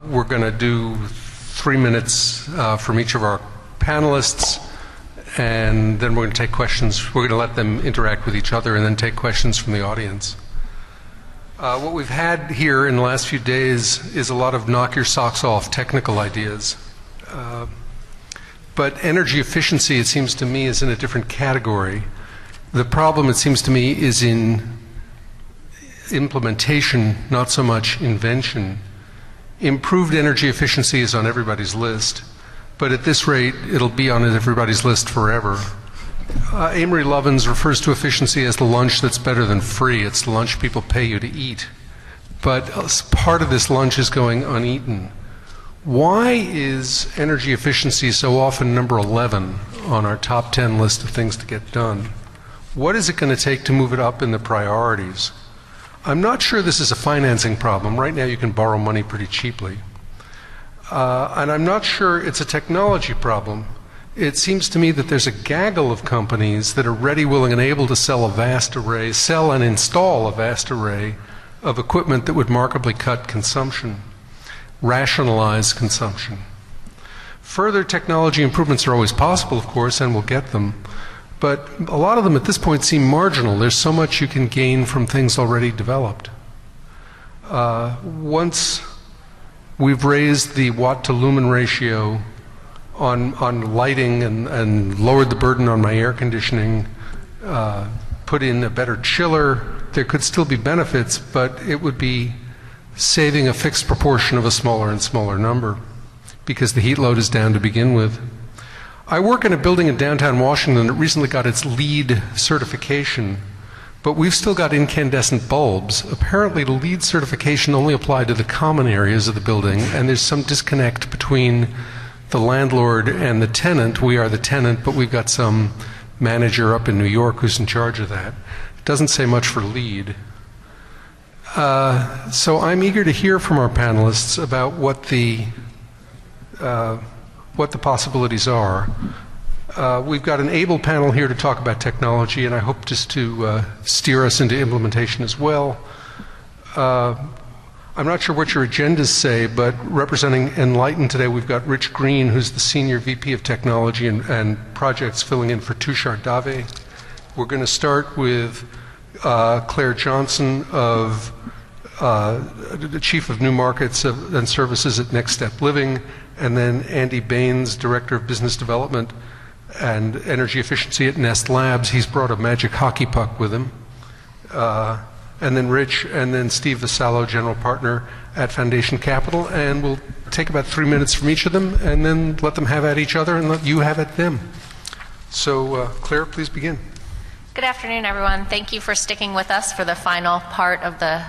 We're going to do 3 minutes from each of our panelists, and then we're going to take questions. We're going to let them interact with each other and then take questions from the audience. What we've had here in the last few days is a lot of knock your socks off technical ideas. But energy efficiency, it seems to me, is in a different category. The problem, it seems to me, is in implementation, not so much invention. Improved energy efficiency is on everybody's list, but at this rate, it'll be on everybody's list forever. Amory Lovins refers to efficiency as the lunch that's better than free. It's the lunch people pay you to eat. But part of this lunch is going uneaten. Why is energy efficiency so often number 11 on our top 10 list of things to get done? What is it going to take to move it up in the priorities? I'm not sure this is a financing problem. Right now you can borrow money pretty cheaply. And I'm not sure it's a technology problem. It seems to me that there's a gaggle of companies that are ready, willing, and able to sell and install a vast array of equipment that would markedly cut consumption, rationalize consumption. Further technology improvements are always possible, of course, and we'll get them. But a lot of them at this point seem marginal. There's so much you can gain from things already developed. Once we've raised the watt to lumen ratio on lighting and lowered the burden on my air conditioning, put in a better chiller, there could still be benefits, but it would be saving a fixed proportion of a smaller and smaller number because the heat load is down to begin with. I work in a building in downtown Washington that recently got its LEED certification, but we've still got incandescent bulbs. Apparently the LEED certification only applied to the common areas of the building, and there's some disconnect between the landlord and the tenant. We are the tenant, but we've got some manager up in New York who's in charge of that. It doesn't say much for LEED. So I'm eager to hear from our panelists about what the possibilities are. We've got an able panel here to talk about technology, and I hope just to steer us into implementation as well. I'm not sure what your agendas say, but representing Enlightened today, we've got Rich Green, who's the Senior VP of Technology and Projects, filling in for Tushar Dave. We're going to start with Claire Johnson, the Chief of New Markets and Services at Next Step Living, and then Andy Baynes, Director of Business Development and Energy Efficiency at Nest Labs. He's brought a magic hockey puck with him. And then Rich, and then Steve Vassallo, General Partner at Foundation Capital. And we'll take about 3 minutes from each of them and then let them have at each other and let you have at them. So Claire, please begin. Good afternoon, everyone. Thank you for sticking with us for the final part of the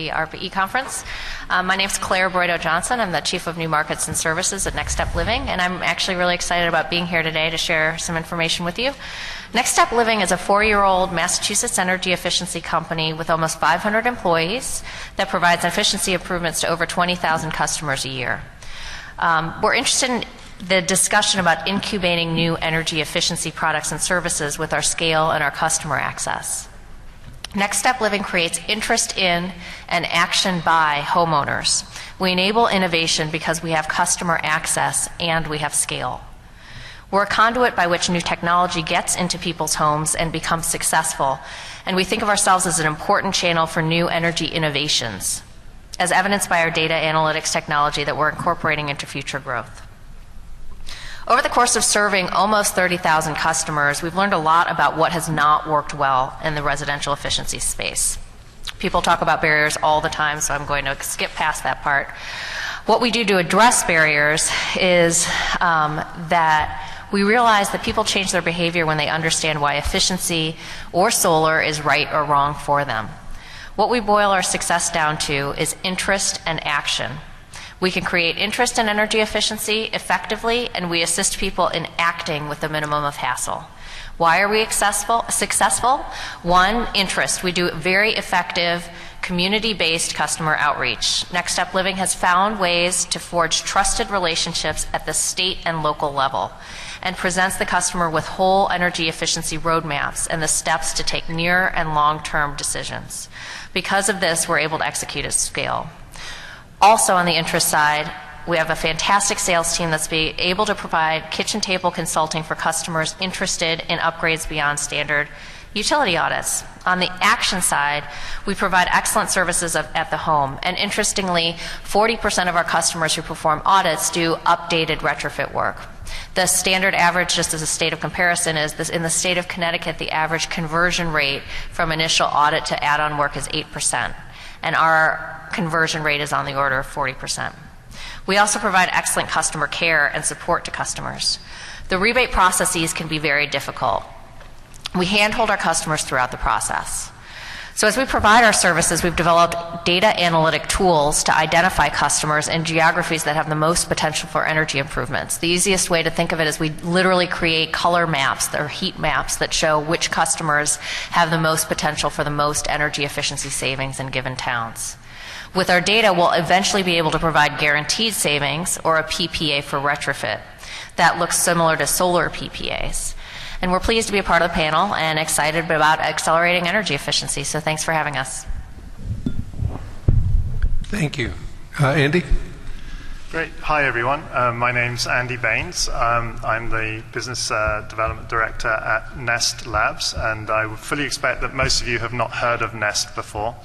ARPA-E conference. My name is Claire Broido Johnson. I'm the Chief of New Markets and Services at Next Step Living, and I'm actually really excited about being here today to share some information with you. Next Step Living is a 4-year-old Massachusetts energy efficiency company with almost 500 employees that provides efficiency improvements to over 20,000 customers a year. We're interested in the discussion about incubating new energy efficiency products and services with our scale and our customer access. Next Step Living creates interest in and action by homeowners. We enable innovation because we have customer access and we have scale. We're a conduit by which new technology gets into people's homes and becomes successful, and we think of ourselves as an important channel for new energy innovations, as evidenced by our data analytics technology that we're incorporating into future growth. Over the course of serving almost 30,000 customers, we've learned a lot about what has not worked well in the residential efficiency space. People talk about barriers all the time, so I'm going to skip past that part. What we do to address barriers is that we realize that people change their behavior when they understand why efficiency or solar is right or wrong for them. What we boil our success down to is interest and action. We can create interest in energy efficiency effectively, and we assist people in acting with the minimum of hassle. Why are we successful? One, interest. We do very effective community-based customer outreach. Next Step Living has found ways to forge trusted relationships at the state and local level and presents the customer with whole energy efficiency roadmaps and the steps to take near and long-term decisions. Because of this, we're able to execute at scale. Also on the interest side, we have a fantastic sales team that's able to provide kitchen table consulting for customers interested in upgrades beyond standard utility audits. On the action side, we provide excellent services at the home, and interestingly, 40% of our customers who perform audits do updated retrofit work. The standard average, just as a state of comparison, is this: in the state of Connecticut, the average conversion rate from initial audit to add-on work is 8%, and our conversion rate is on the order of 40%. We also provide excellent customer care and support to customers. The rebate processes can be very difficult. We handhold our customers throughout the process. So as we provide our services, we've developed data analytic tools to identify customers in geographies that have the most potential for energy improvements. The easiest way to think of it is we literally create color maps or heat maps that show which customers have the most potential for the most energy efficiency savings in given towns. With our data, we'll eventually be able to provide guaranteed savings, or a PPA for retrofit, that looks similar to solar PPAs. And we're pleased to be a part of the panel and excited about accelerating energy efficiency. So thanks for having us. Thank you. Andy? Great. Hi, everyone. My name's Andy Baynes. I'm the Business Development Director at Nest Labs, and I would fully expect that most of you have not heard of Nest before.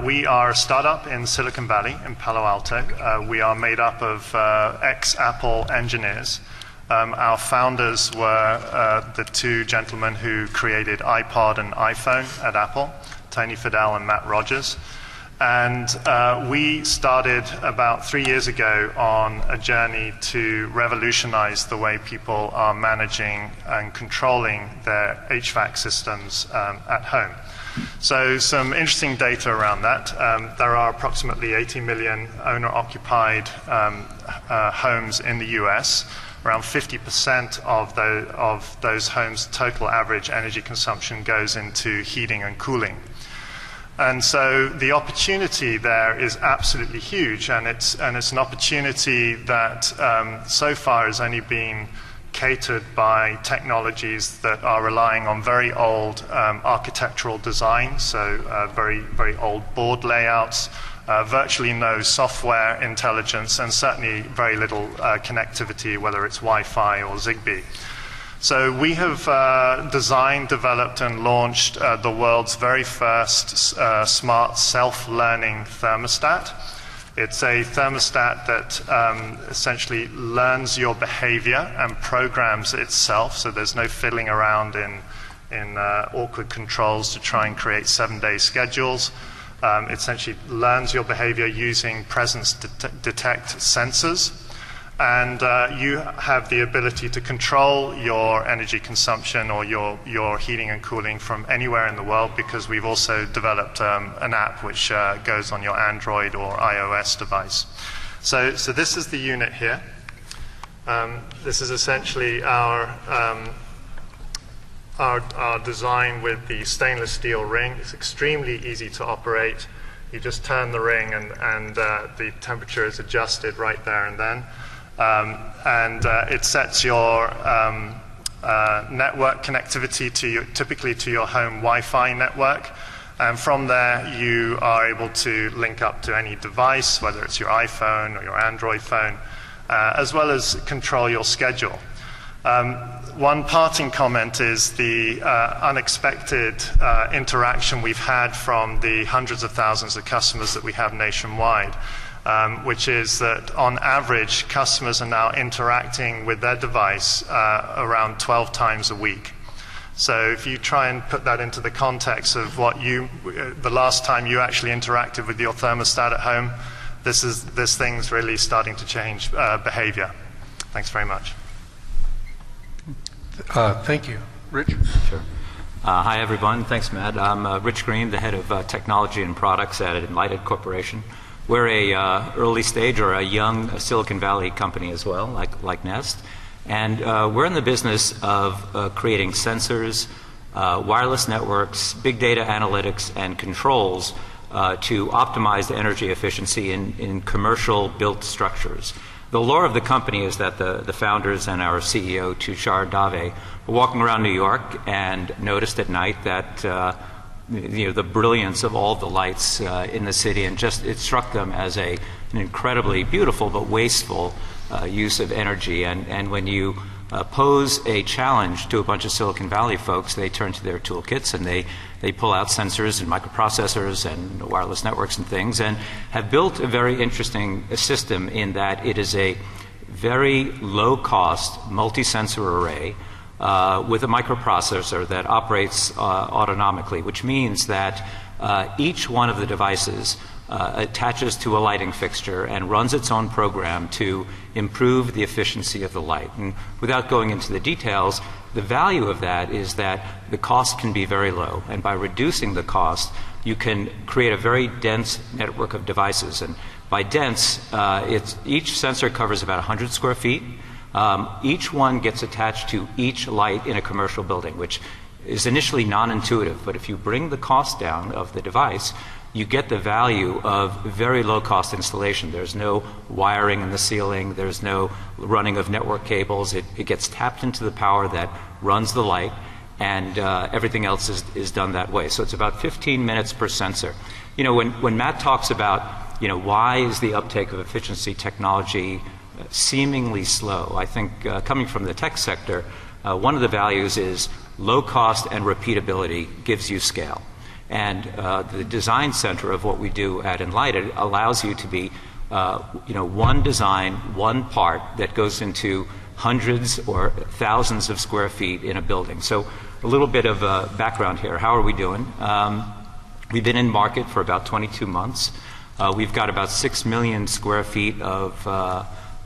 We are a startup in Silicon Valley, in Palo Alto. We are made up of ex-Apple engineers. Our founders were the two gentlemen who created iPod and iPhone at Apple, Tony Fadell and Matt Rogers. And we started about 3 years ago on a journey to revolutionize the way people are managing and controlling their HVAC systems at home. So some interesting data around that. There are approximately 80 million owner-occupied homes in the US. Around 50% of those homes' total average energy consumption goes into heating and cooling. And so the opportunity there is absolutely huge, and it's an opportunity that so far has only been catered by technologies that are relying on very old architectural design, so very, very old board layouts, virtually no software intelligence, and certainly very little connectivity, whether it's Wi-Fi or Zigbee. So we have designed, developed, and launched the world's very first smart self-learning thermostat. It's a thermostat that essentially learns your behavior and programs itself, so there's no fiddling around in awkward controls to try and create 7-day schedules. It essentially learns your behavior using presence detect sensors, and you have the ability to control your energy consumption or your heating and cooling from anywhere in the world, because we've also developed an app which goes on your Android or iOS device. So this is the unit here. This is essentially our design with the stainless steel ring. It's extremely easy to operate. You just turn the ring and the temperature is adjusted right there and then. It sets your network connectivity typically to your home Wi-Fi network. And from there, you are able to link up to any device, whether it's your iPhone or your Android phone, as well as control your schedule. One parting comment is the unexpected interaction we've had from the hundreds of thousands of customers that we have nationwide, which is that on average, customers are now interacting with their device around 12 times a week. So if you try and put that into the context of the last time you actually interacted with your thermostat at home, this thing's really starting to change behavior. Thanks very much. Thank you. Rich? Sure. Hi, everyone. Thanks, Matt. I'm Rich Green, the head of technology and products at Enlightened Corporation. We're a early stage or a young Silicon Valley company as well, like Nest. And we're in the business of creating sensors, wireless networks, big data analytics, and controls to optimize the energy efficiency in commercial built structures. The lore of the company is that the founders and our CEO, Tushar Dave, were walking around New York and noticed at night that the brilliance of all the lights in the city, and just it struck them as an incredibly beautiful but wasteful use of energy. And when you pose a challenge to a bunch of Silicon Valley folks, they turn to their toolkits and they pull out sensors and microprocessors and wireless networks and things, and have built a very interesting system in that it is a very low-cost multi-sensor array with a microprocessor that operates autonomically, which means that each one of the devices attaches to a lighting fixture and runs its own program to improve the efficiency of the light. And without going into the details, the value of that is that the cost can be very low, and by reducing the cost, you can create a very dense network of devices. And by dense, each sensor covers about 100 square feet. Each one gets attached to each light in a commercial building, which is initially non-intuitive, but if you bring the cost down of the device, you get the value of very low-cost installation. There's no wiring in the ceiling. There's no running of network cables. It gets tapped into the power that runs the light, and everything else is done that way. So it's about 15 minutes per sensor. When Matt talks about, why is the uptake of efficiency technology seemingly slow, I think coming from the tech sector, one of the values is low cost and repeatability gives you scale. And the design center of what we do at Enlightened allows you to be, one design, one part that goes into hundreds or thousands of square feet in a building. So a little bit of background here. How are we doing? We've been in market for about 22 months. We've got about 6 million square feet of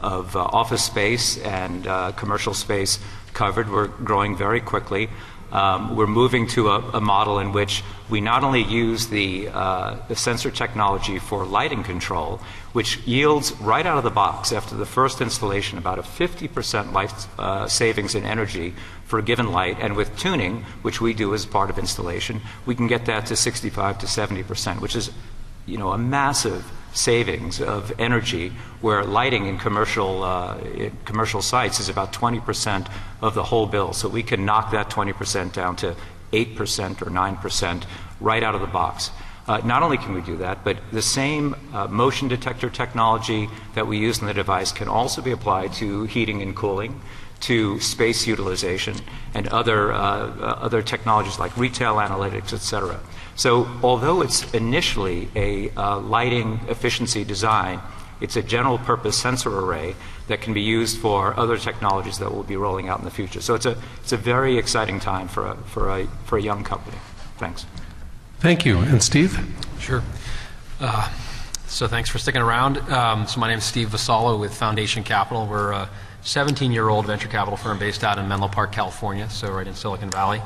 office space and commercial space covered. We're growing very quickly. We're moving to a model in which we not only use the sensor technology for lighting control, which yields right out of the box after the first installation about a 50% light savings in energy for a given light, and with tuning, which we do as part of installation, we can get that to 65 to 70%, which is a massive savings of energy, where lighting in commercial sites is about 20% of the whole bill. So we can knock that 20% down to 8% or 9% right out of the box. Not only can we do that, but the same motion detector technology that we use in the device can also be applied to heating and cooling, to space utilization, and other technologies like retail analytics, et cetera. So although it's initially a lighting efficiency design, it's a general purpose sensor array that can be used for other technologies that we'll be rolling out in the future. So it's a very exciting time for a young company. Thanks. Thank you. And Steve? Sure. So thanks for sticking around. So my name is Steve Vassallo with Foundation Capital. We're a 17-year-old venture capital firm based out in Menlo Park, California, so right in Silicon Valley.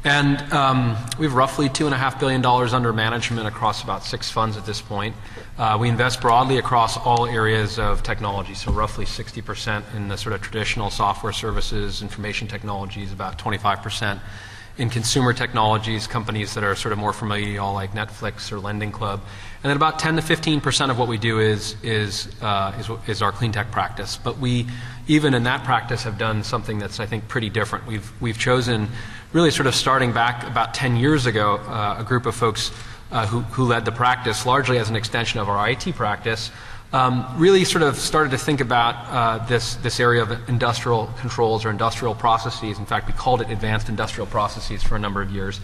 And we have roughly $2.5 billion under management across about 6 funds at this point. We invest broadly across all areas of technology, so roughly 60% in the sort of traditional software services, information technologies, about 25% in consumer technologies, companies that are sort of more familiar to you all, like Netflix or Lending Club. And then about 10 to 15% of what we do is our clean tech practice. But we, even in that practice, have done something that's, I think, pretty different. We've chosen, really sort of starting back about 10 years ago, a group of folks who led the practice, largely as an extension of our IT practice, really sort of started to think about this area of industrial controls or industrial processes. In fact, we called it advanced industrial processes for a number of years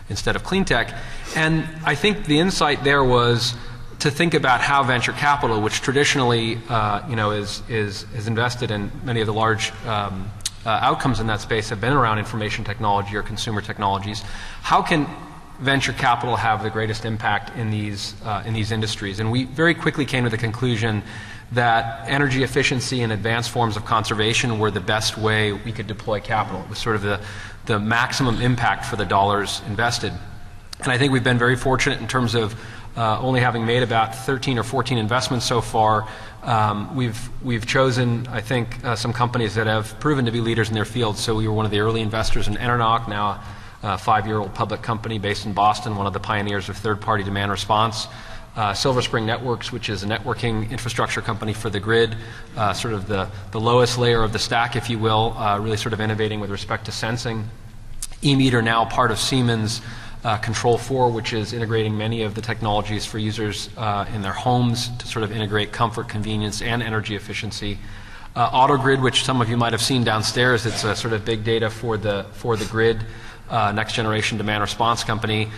instead of clean tech. And I think the insight there was to think about how venture capital, which traditionally is invested in many of the large outcomes in that space, have been around information technology or consumer technologies. How can venture capital have the greatest impact in these industries? And we very quickly came to the conclusion that energy efficiency and advanced forms of conservation were the best way we could deploy capital. It was sort of the maximum impact for the dollars invested. And I think we've been very fortunate in terms of only having made about 13 or 14 investments so far. We've chosen, I think, some companies that have proven to be leaders in their field. So we were one of the early investors in Enernoc, now a 5-year-old public company based in Boston, one of the pioneers of third-party demand response. Silver Spring Networks, which is a networking infrastructure company for the grid, sort of the lowest layer of the stack, if you will, really sort of innovating with respect to sensing. eMeter, now part of Siemens, Control4, which is integrating many of the technologies for users in their homes to sort of integrate comfort, convenience, and energy efficiency. AutoGrid, which some of you might have seen downstairs, it's a sort of big data for the grid, next generation demand response company.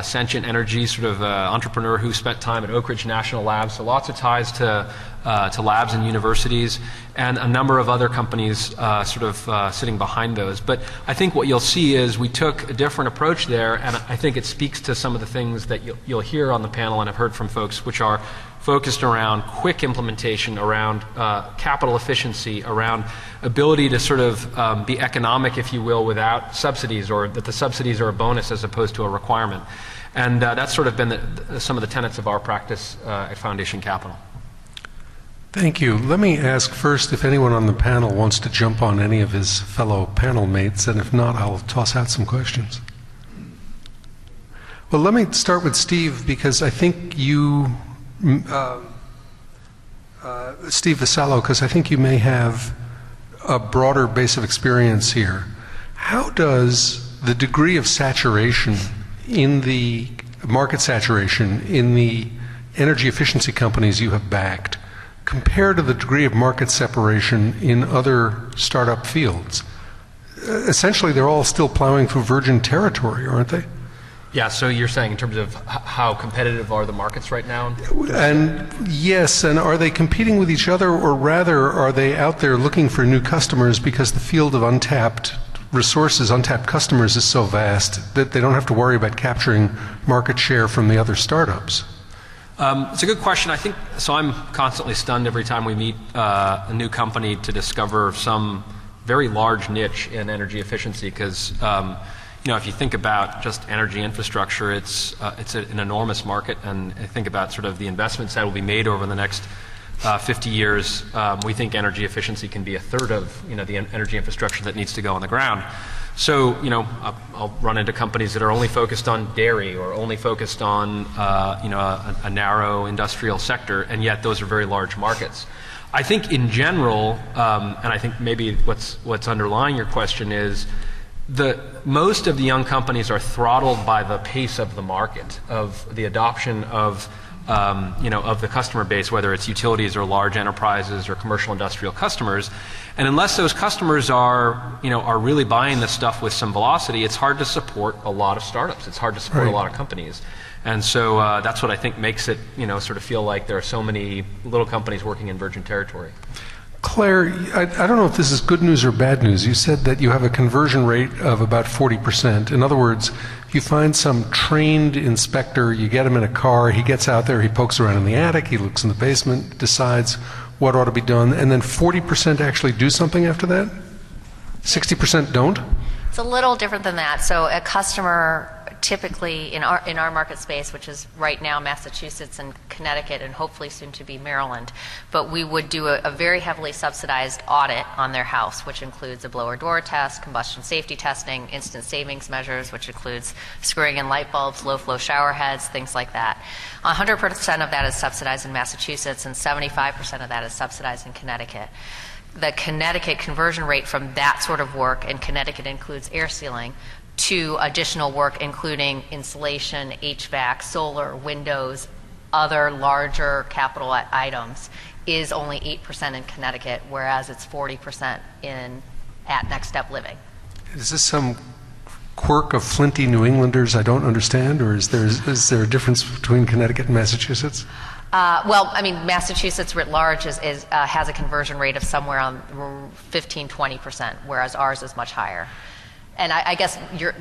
Sentient Energy, sort of entrepreneur who spent time at Oak Ridge National Labs, so lots of ties to labs and universities, and a number of other companies sitting behind those. But I think what you'll see is we took a different approach there, and I think it speaks to some of the things that you'll hear on the panel and have heard from folks, which are focused around quick implementation, around capital efficiency, around ability to sort of be economic, if you will, without subsidies, or that the subsidies are a bonus as opposed to a requirement. And that's sort of been some of the tenets of our practice at Foundation Capital. Thank you. Let me ask first if anyone on the panel wants to jump on any of his fellow panel mates, and if not, I'll toss out some questions. Well, let me start with Steve, because I think you, Steve Vassallo, because I think you may have a broader base of experience here. How does the degree of saturation in the market saturation in the energy efficiency companies you have backed compare to the degree of market separation in other startup fields? Essentially, they're all still plowing through virgin territory, aren't they? Yeah, so you're saying in terms of how competitive are the markets right now? And yes, and are they competing with each other, or rather are they out there looking for new customers because the field of untapped resources, untapped customers is so vast that they don't have to worry about capturing market share from the other startups? It's a good question. I think, so I'm constantly stunned every time we meet a new company to discover some very large niche in energy efficiency, because you know, if you think about just energy infrastructure, it's an enormous market, and I think about sort of the investments that will be made over the next 50 years. We think energy efficiency can be a third of, you know, the energy infrastructure that needs to go on the ground. So, you know, I'll run into companies that are only focused on dairy or only focused on, you know, a narrow industrial sector, and yet those are very large markets. I think in general, and I think maybe what's underlying your question is, most of the young companies are throttled by the pace of the market, of the adoption of, you know, of the customer base, whether it's utilities or large enterprises or commercial industrial customers. And unless those customers are, you know, are really buying this stuff with some velocity, it's hard to support a lot of startups. It's hard to support a lot of companies. And so that's what I think makes it, you know, sort of feel like there are so many little companies working in virgin territory. Claire, I don't know if this is good news or bad news. You said that you have a conversion rate of about 40%. In other words, you find some trained inspector, you get him in a car, he gets out there, he pokes around in the attic, he looks in the basement, decides what ought to be done, and then 40% actually do something after that? 60% don't? It's a little different than that. So a customer typically in our market space, which is right now Massachusetts and Connecticut and hopefully soon to be Maryland, but we would do a very heavily subsidized audit on their house, which includes a blower door test, combustion safety testing, instant savings measures, which includes screwing in light bulbs, low flow shower heads, things like that. 100% of that is subsidized in Massachusetts, and 75% of that is subsidized in Connecticut. The Connecticut conversion rate from that sort of work, and Connecticut includes air sealing, to additional work including insulation, HVAC, solar, windows, other larger capital items, is only 8% in Connecticut, whereas it's 40% at Next Step Living. Is this some quirk of flinty New Englanders I don't understand, or is there a difference between Connecticut and Massachusetts? Well, I mean, Massachusetts writ large has a conversion rate of somewhere around 15-20%, whereas ours is much higher. And I guess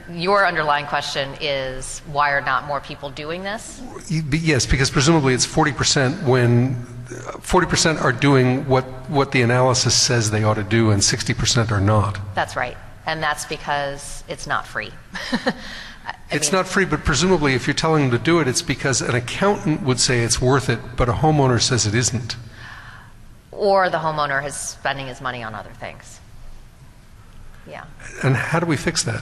your underlying question is, why are not more people doing this? Yes, because presumably it's 40% when 40% are doing what the analysis says they ought to do, and 60% are not. That's right. And that's because it's not free. It's not free, but presumably if you're telling them to do it, it's because an accountant would say it's worth it, but a homeowner says it isn't. Or the homeowner is spending his money on other things. Yeah. And how do we fix that?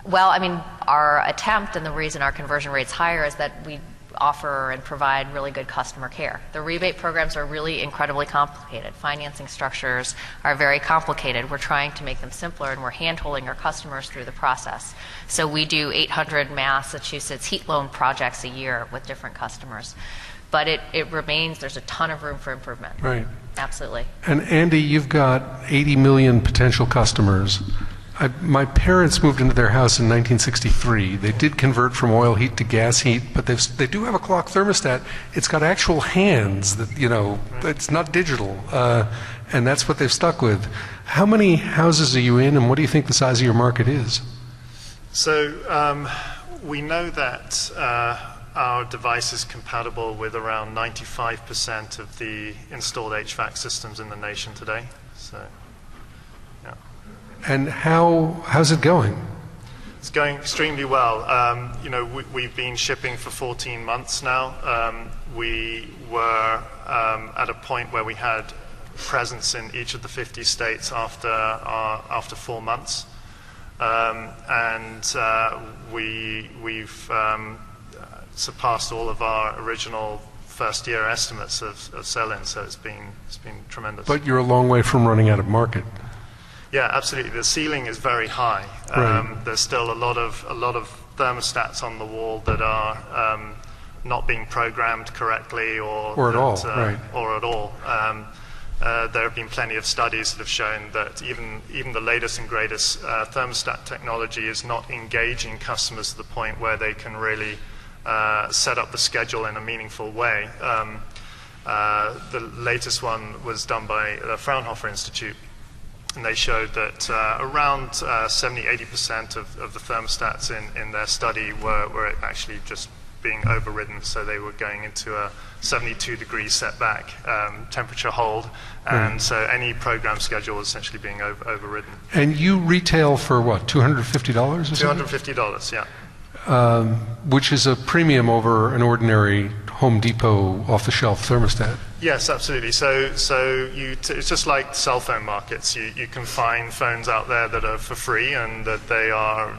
Well, I mean, our attempt, and the reason our conversion rate's higher, is that we offer and provide really good customer care. The rebate programs are really incredibly complicated. Financing structures are very complicated. We're trying to make them simpler, and we're hand-holding our customers through the process. So we do 800 Massachusetts heat loan projects a year with different customers. But it remains, there's a ton of room for improvement. Right. Absolutely. And Andy, you've got 80 million potential customers. My parents moved into their house in 1963. They did convert from oil heat to gas heat, but they do have a clock thermostat. It's got actual hands that, it's not digital. And that's what they've stuck with. How many houses are you in, and what do you think the size of your market is? So we know that our device is compatible with around 95% of the installed HVAC systems in the nation today. So, yeah. And how's it going? It's going extremely well. We've been shipping for 14 months now. We were at a point where we had presence in each of the 50 states after 4 months. We've surpassed all of our original first-year estimates of sell-in, so it's been tremendous. But you're a long way from running out of market. Yeah, absolutely. The ceiling is very high. Right. There's still a lot of thermostats on the wall that are not being programmed correctly, or at all. Right. Or at all. There have been plenty of studies that have shown that even the latest and greatest thermostat technology is not engaging customers to the point where they can really set up the schedule in a meaningful way. The latest one was done by the Fraunhofer Institute, and they showed that around 70-80% of the thermostats in their study were actually just being overridden, so they were going into a 72-degree setback temperature hold, and so any program schedule was essentially being overridden. And you retail for what, $250 or something? $250, yeah. Which is a premium over an ordinary Home Depot off-the-shelf thermostat. Yes, absolutely. So it's just like cell phone markets. You can find phones out there that are for free, and that there are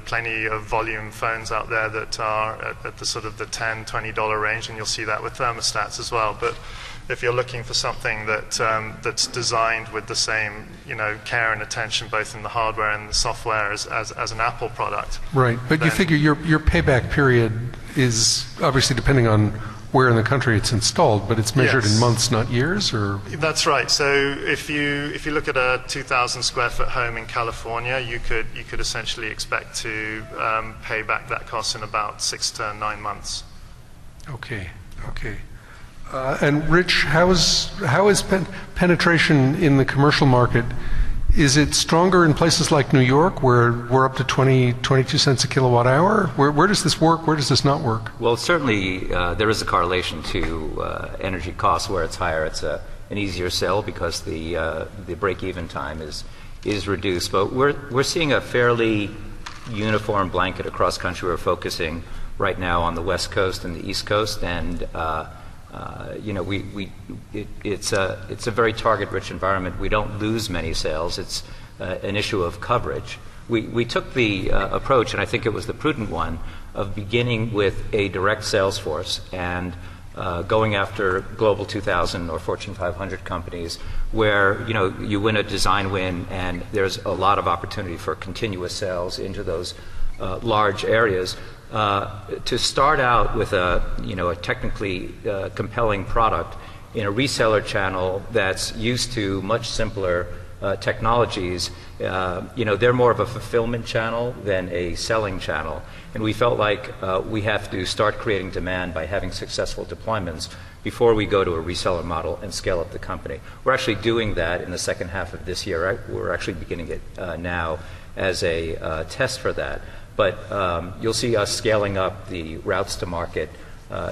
plenty of volume phones out there that are at the sort of the $10, $20 range, and you'll see that with thermostats as well. But if you're looking for something that's designed with the same care and attention both in the hardware and the software as an Apple product. Right, but you figure your payback period is obviously depending on where in the country it's installed, but it's measured in months, not years, or? That's right. So if you look at a 2,000 square foot home in California, you could essentially expect to pay back that cost in about 6 to 9 months. Okay. And Rich, how is penetration in the commercial market? Is it stronger in places like New York, where we're up to 22 cents a kilowatt hour? Where does this work? Where does this not work? Well, certainly there is a correlation to energy costs. Where it's higher, it's an easier sell because the break-even time is reduced. But we're seeing a fairly uniform blanket across country. We're focusing right now on the West Coast and the East Coast, and it's a very target-rich environment. We don't lose many sales. It's an issue of coverage. We took the approach, and I think it was the prudent one, of beginning with a direct sales force and going after Global 2000 or Fortune 500 companies, where you win a design win, and there's a lot of opportunity for continuous sales into those large areas. To start out with a technically compelling product in a reseller channel that's used to much simpler technologies, they're more of a fulfillment channel than a selling channel. And we felt like we have to start creating demand by having successful deployments before we go to a reseller model and scale up the company. We're actually doing that in the second half of this year. We're actually beginning it now as a test for that. But you'll see us scaling up the routes to market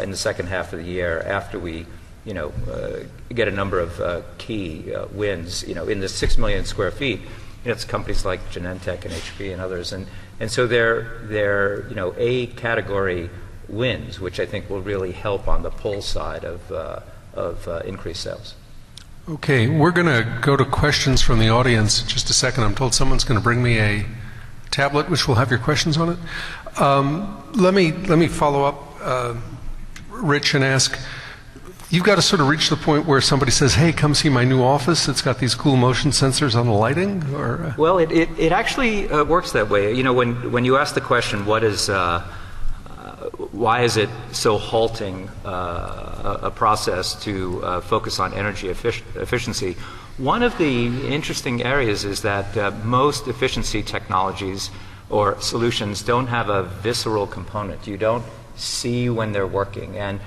in the second half of the year after we, get a number of key wins. In the 6 million square feet, it's companies like Genentech and HP and others, and so they're A category wins, which I think will really help on the pull side of increased sales. Okay, we're going to go to questions from the audience in just a second. I'm told someone's going to bring me a tablet which will have your questions on it. Let me follow up Rich, and ask, you've got to sort of reach the point where somebody says, hey, come see my new office. It's got these cool motion sensors on the lighting? Or Well, it actually works that way. You know, when you ask the question, why is it so halting a process to focus on energy efficiency? One of the interesting areas is that most efficiency technologies or solutions don't have a visceral component. You don't see when they're working. And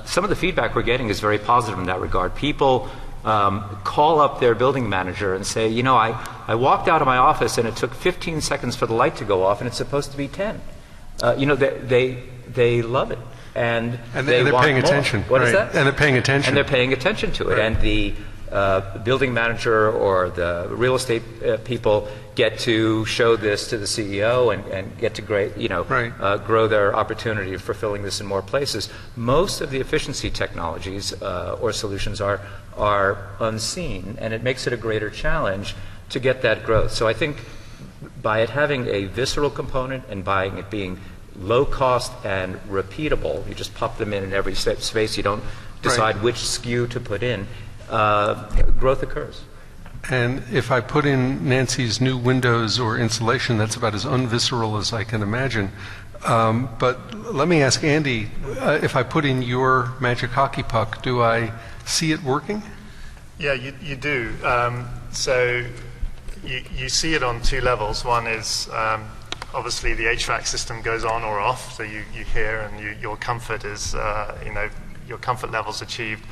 some of the feedback we're getting is very positive in that regard. People call up their building manager and say, you know, I walked out of my office and it took 15 seconds for the light to go off and it's supposed to be 10. You know, they love it. And they're paying more. attention. What is that? And they're paying attention. And they're paying attention to it. Right. And the building manager or the real estate people get to show this to the CEO and get to grow their opportunity for filling this in more places. Most of the efficiency technologies or solutions are unseen, and it makes it a greater challenge to get that growth. So I think by it having a visceral component and by it being low cost and repeatable, you just pop them in every space, you don't decide which SKU to put in, growth occurs. And if I put in Nancy's new windows or insulation, that's about as unvisceral as I can imagine. But let me ask Andy, if I put in your magic hockey puck, do I see it working? Yeah, you do. So you see it on two levels. One is obviously the HVAC system goes on or off, so you hear and your comfort is, your comfort level's achieved.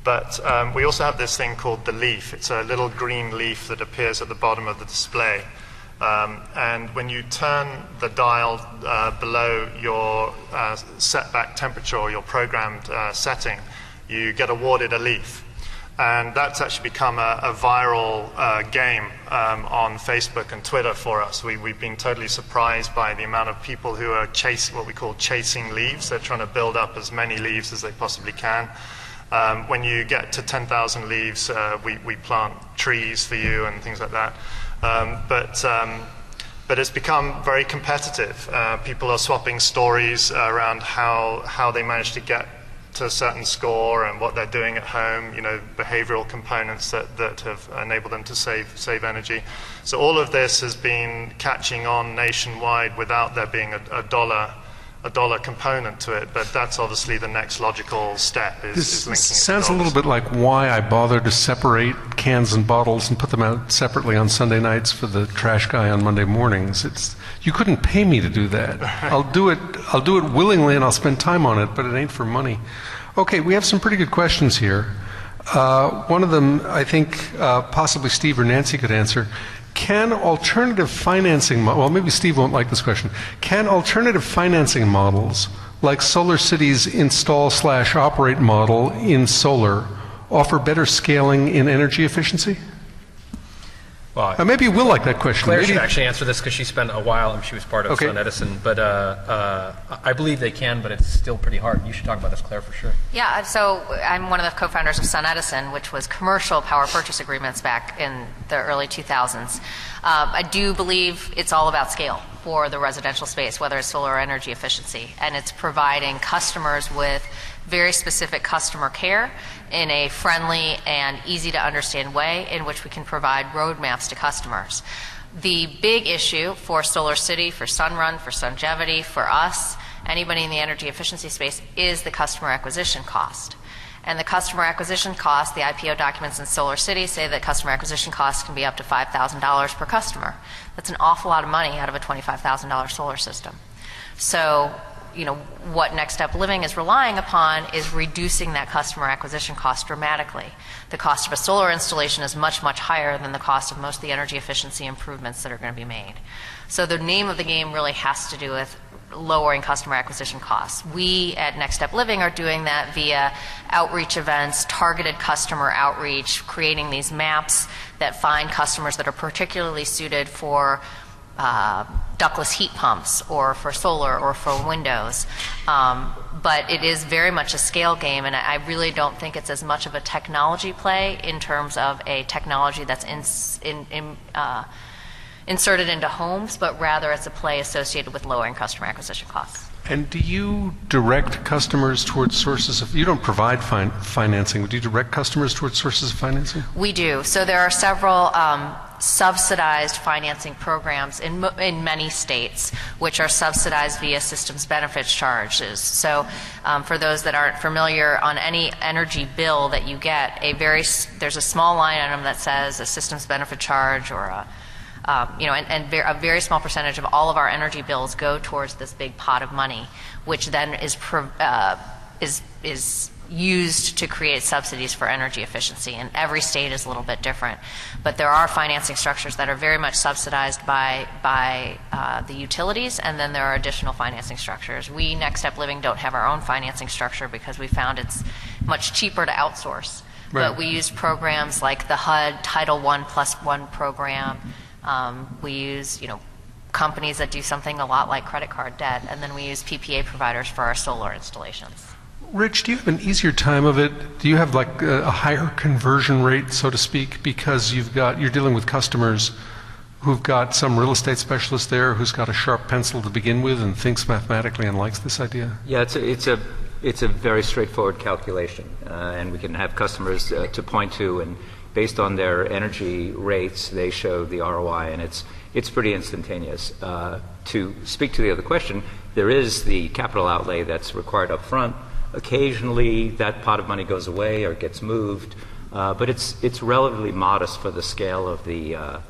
But we also have this thing called the leaf. It's a little green leaf that appears at the bottom of the display. And when you turn the dial below your setback temperature or your programmed setting, you get awarded a leaf. And that's actually become a viral game on Facebook and Twitter for us. We've been totally surprised by the amount of people who are what we call chasing leaves. They're trying to build up as many leaves as they possibly can. When you get to 10,000 leaves, we plant trees for you and things like that. But it's become very competitive. People are swapping stories around how they managed to get to a certain score and what they're doing at home, behavioral components that have enabled them to save energy. So all of this has been catching on nationwide without there being a dollar component to it, but that's obviously the next logical step. This linking sounds a little bit like why I bother to separate cans and bottles and put them out separately on Sunday nights for the trash guy on Monday mornings. You couldn't pay me to do that. I'll do it willingly and I'll spend time on it, but it ain't for money. Okay, we have some pretty good questions here. One of them, I think, possibly Steve or Nancy could answer. Can alternative financing, well, maybe Steve won't like this question. Can alternative financing models, like SolarCity's install/operate model in solar, offer better scaling in energy efficiency? Well, maybe you will like that question. Claire should actually answer this because she spent a while, she was part of Sun Edison, but I believe they can, but it's still pretty hard. You should talk about this, Claire, for sure. Yeah, so I'm one of the co-founders of Sun Edison, which was commercial power purchase agreements back in the early 2000s. I do believe it's all about scale for the residential space, whether it's solar or energy efficiency, and it's providing customers with very specific customer care in a friendly and easy to understand way in which we can provide roadmaps to customers. The big issue for SolarCity, for Sunrun, for Sungevity, for us, anybody in the energy efficiency space, is the customer acquisition cost. And the customer acquisition cost, the IPO documents in SolarCity say that customer acquisition costs can be up to $5,000 per customer. That's an awful lot of money out of a $25,000 solar system. So, what Next Step Living is relying upon is reducing that customer acquisition cost dramatically. The cost of a solar installation is much, much higher than the cost of most of the energy efficiency improvements that are going to be made. So the name of the game really has to do with lowering customer acquisition costs. We at Next Step Living are doing that via outreach events, targeted customer outreach, creating these maps that find customers that are particularly suited for ductless heat pumps or for solar or for windows. But it is very much a scale game, and I really don't think it's as much of a technology play in terms of a technology that's inserted into homes, but rather it's a play associated with lowering customer acquisition costs. And do you direct customers towards sources of, you don't provide financing, but do you direct customers towards sources of financing? We do. So there are several subsidized financing programs in many states, which are subsidized via systems benefits charges. So for those that aren't familiar, on any energy bill that you get, there's a small line item that says a systems benefit charge or a a very small percentage of all of our energy bills go towards this big pot of money, which then is used to create subsidies for energy efficiency. And every state is a little bit different, but there are financing structures that are very much subsidized by the utilities, and then there are additional financing structures. We, Next Step Living, don't have our own financing structure because we found it's much cheaper to outsource. Right. But we use programs like the HUD Title I Plus One program. We use, companies that do something a lot like credit card debt, and then we use PPA providers for our solar installations. Rich, do you have an easier time of it? Do you have like a higher conversion rate, so to speak, because you're dealing with customers who've got some real estate specialist there who's got a sharp pencil to begin with and thinks mathematically and likes this idea? Yeah, it's a very straightforward calculation, and we can have customers to point to, and based on their energy rates, they show the ROI, and it's pretty instantaneous. To speak to the other question, there is the capital outlay that's required up front. Occasionally, that pot of money goes away or gets moved, but it's relatively modest for the scale of the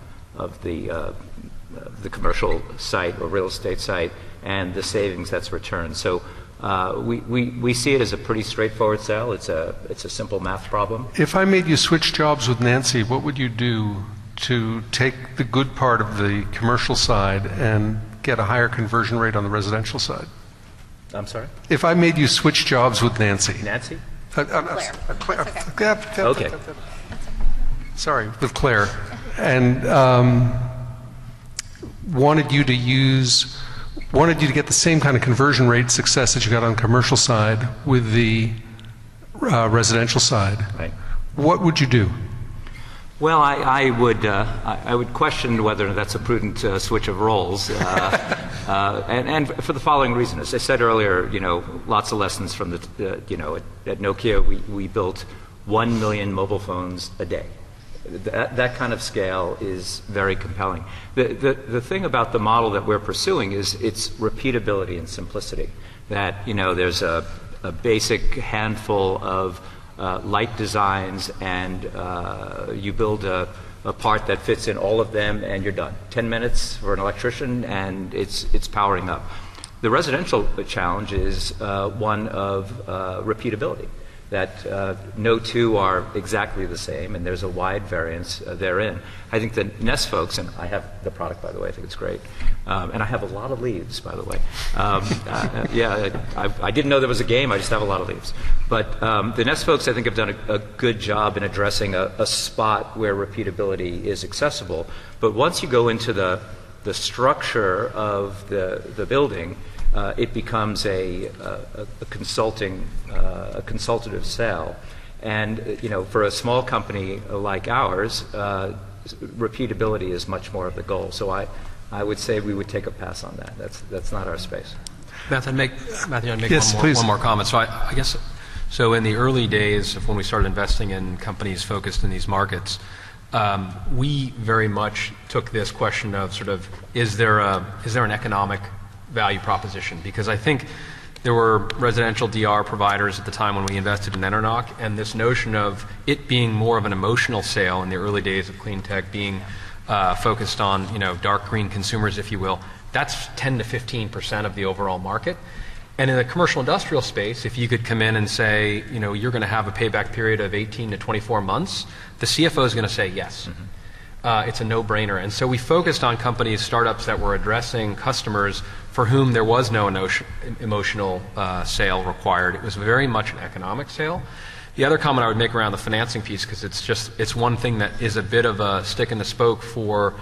commercial site or real estate site and the savings that's returned. So we see it as a pretty straightforward sale. It's a simple math problem. If I made you switch jobs with Nancy, what would you do to take the good part of the commercial side and get a higher conversion rate on the residential side? I'm sorry? If I made you switch jobs with Nancy. Nancy? Claire. Okay. Sorry, with Claire. And wanted you to get the same kind of conversion rate success that you got on the commercial side with the residential side. Right. What would you do? Well, I would question whether that's a prudent switch of roles, and for the following reason. As I said earlier, lots of lessons from at Nokia. We built 1 million mobile phones a day. That kind of scale is very compelling. The thing about the model that we're pursuing is its repeatability and simplicity. That there's a basic handful of light designs, and you build a part that fits in all of them, and you're done. 10 minutes for an electrician, and it's powering up. The residential challenge is one of repeatability. That no two are exactly the same, and there's a wide variance therein. I think the Nest folks, and I have the product, by the way, I think it's great, and I have a lot of leaves, by the way. I didn't know there was a game, I just have a lot of leaves. But the Nest folks, I think, have done a good job in addressing a spot where repeatability is accessible. But once you go into the structure of the building, it becomes a consultative sale, and for a small company like ours, repeatability is much more of the goal. So I would say we would take a pass on that. That's not our space. Matthew, I'd make yes, one more comment. So I guess in the early days of when we started investing in companies focused in these markets, we very much took this question of sort of is there an economic value proposition, because I think there were residential DR providers at the time when we invested in Enernoc, and this notion of it being more of an emotional sale in the early days of clean tech, being focused on dark green consumers, if you will, that's 10 to 15% of the overall market. And in the commercial industrial space, if you could come in and say you're going to have a payback period of 18 to 24 months, the CFO is going to say yes. Mm-hmm. It's a no-brainer. And so we focused on companies, startups that were addressing customers for whom there was no emotional sale required. It was very much an economic sale. The other comment I would make around the financing piece, because it's one thing that is a bit of a stick in the spoke for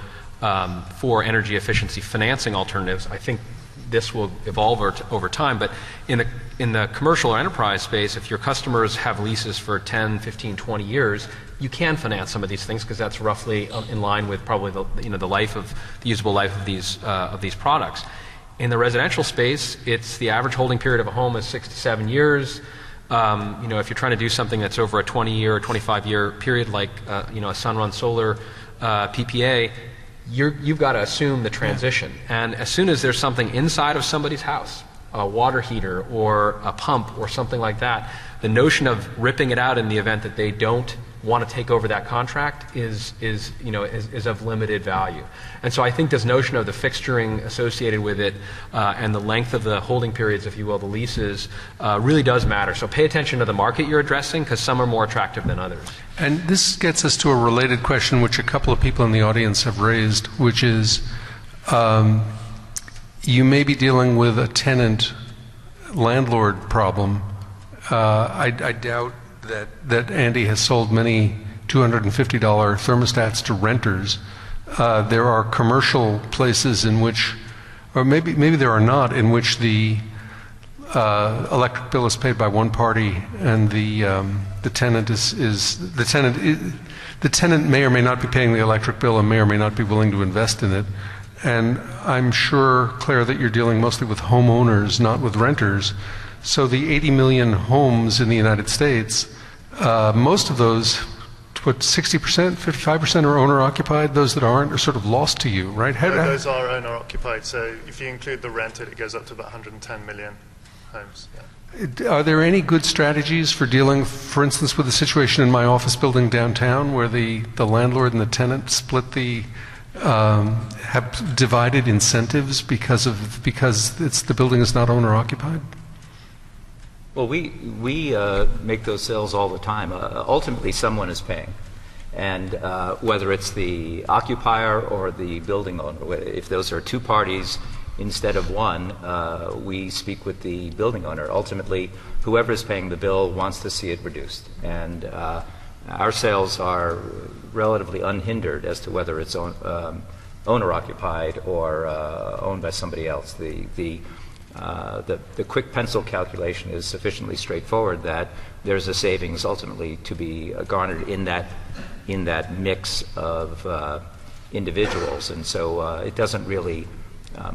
energy efficiency financing alternatives. I think this will evolve over time, but in the commercial or enterprise space, if your customers have leases for 10, 15, 20 years, you can finance some of these things because that's roughly in line with probably the usable life of these products. In the residential space, it's the average holding period of a home is 6 to 7 years. If you're trying to do something that's over a 20-year or 25-year period, like a sun-run solar PPA, you've got to assume the transition. And as soon as there's something inside of somebody's house, a water heater or a pump or something like that, the notion of ripping it out in the event that they don't want to take over that contract is of limited value. And so I think this notion of the fixturing associated with it and the length of the holding periods, if you will, the leases, really does matter. So pay attention to the market you're addressing, because some are more attractive than others. And this gets us to a related question which a couple of people in the audience have raised, which is you may be dealing with a tenant-landlord problem. I doubt that Andy has sold many $250 thermostats to renters. There are commercial places in which, or maybe there are not, in which the electric bill is paid by one party and the tenant the tenant may or may not be paying the electric bill and may or may not be willing to invest in it. And I'm sure, Claire, that you're dealing mostly with homeowners, not with renters. So the 80 million homes in the United States, most of those, 60%, 55% are owner-occupied? Those that aren't are sort of lost to you, right? Those are owner-occupied, so if you include the rented, it goes up to about 110 million homes. Yeah. Are there any good strategies for dealing, for instance, with the situation in my office building downtown where the landlord and the tenant split have divided incentives because the building is not owner-occupied? Well, we make those sales all the time. Ultimately, someone is paying. And whether it's the occupier or the building owner, if those are two parties instead of one, we speak with the building owner. Ultimately, whoever is paying the bill wants to see it reduced. And our sales are relatively unhindered as to whether it's owner-occupied or owned by somebody else. The quick pencil calculation is sufficiently straightforward that there's a savings ultimately to be garnered in that mix of individuals, and so it doesn't really